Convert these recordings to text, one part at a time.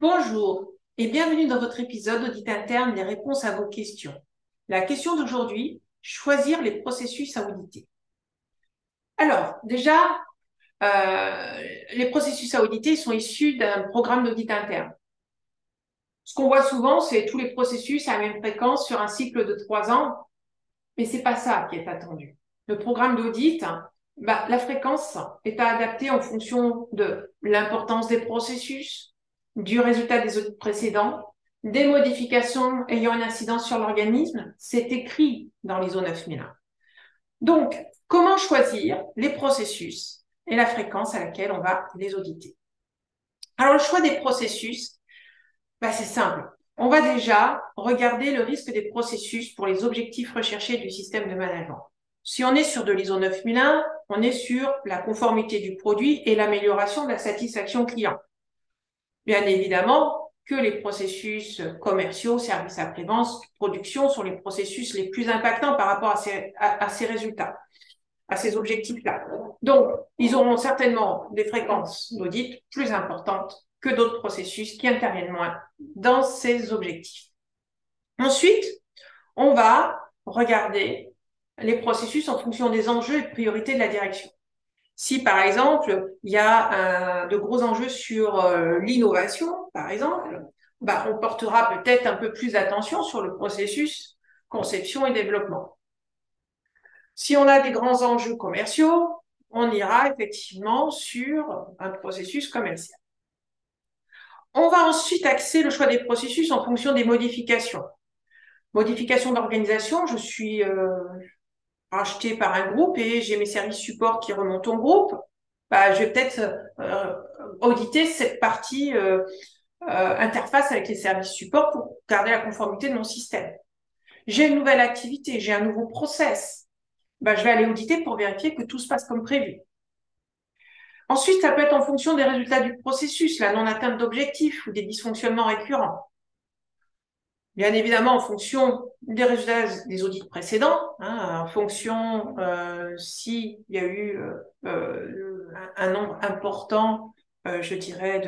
Bonjour et bienvenue dans votre épisode Audit interne, les réponses à vos questions. La question d'aujourd'hui, choisir les processus à auditer. Alors, déjà, les processus à auditer sont issus d'un programme d'audit interne. Ce qu'on voit souvent, c'est tous les processus à la même fréquence sur un cycle de 3 ans, mais c'est pas ça qui est attendu. Le programme d'audit, la fréquence est à adapter en fonction de l'importance des processus, du résultat des audits précédents, des modifications ayant une incidence sur l'organisme. C'est écrit dans l'ISO 9001. Donc, comment choisir les processus et la fréquence à laquelle on va les auditer? Alors, le choix des processus, c'est simple. On va déjà regarder le risque des processus pour les objectifs recherchés du système de management. Si on est sur de l'ISO 9001, on est sur la conformité du produit et l'amélioration de la satisfaction client. Bien évidemment que les processus commerciaux, services après-vente, production sont les processus les plus impactants par rapport à ces résultats, à ces objectifs-là. Donc, ils auront certainement des fréquences d'audit plus importantes que d'autres processus qui interviennent moins dans ces objectifs. Ensuite, on va regarder les processus en fonction des enjeux et de priorités de la direction. Si, par exemple, il y a de gros enjeux sur l'innovation, par exemple, on portera peut-être un peu plus d'attention sur le processus conception et développement. Si on a des grands enjeux commerciaux, on ira effectivement sur un processus commercial. On va ensuite axer le choix des processus en fonction des modifications. Modification d'organisation, je suis racheté par un groupe et j'ai mes services support qui remontent au groupe. Je vais peut-être auditer cette partie interface avec les services support pour garder la conformité de mon système. J'ai une nouvelle activité, j'ai un nouveau process. Je vais aller auditer pour vérifier que tout se passe comme prévu. Ensuite, ça peut être en fonction des résultats du processus, la non-atteinte d'objectifs ou des dysfonctionnements récurrents. Bien évidemment, en fonction des résultats des audits précédents, en fonction s'il y a eu un nombre important, je dirais,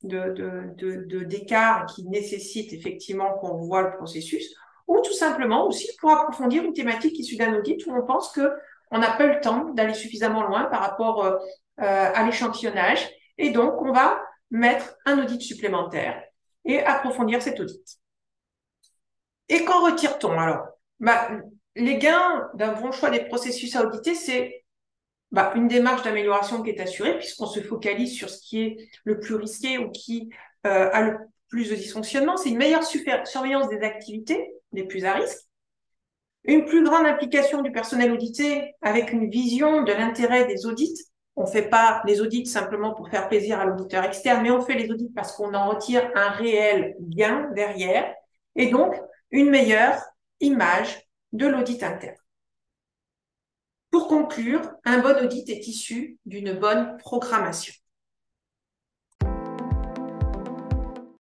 d'écarts qui nécessitent effectivement qu'on voit le processus, ou tout simplement aussi pour approfondir une thématique issue d'un audit où on pense qu'on n'a pas eu le temps d'aller suffisamment loin par rapport à l'échantillonnage, et donc on va mettre un audit supplémentaire et approfondir cet audit. Et qu'en retire-t-on alors? Les gains d'un bon choix des processus à auditer, c'est une démarche d'amélioration qui est assurée puisqu'on se focalise sur ce qui est le plus risqué ou qui a le plus de dysfonctionnement. C'est une meilleure surveillance des activités les plus à risque, une plus grande implication du personnel audité avec une vision de l'intérêt des audits. On ne fait pas les audits simplement pour faire plaisir à l'auditeur externe, mais on fait les audits parce qu'on en retire un réel gain derrière. Et donc, une meilleure image de l'audit interne. Pour conclure, un bon audit est issu d'une bonne programmation.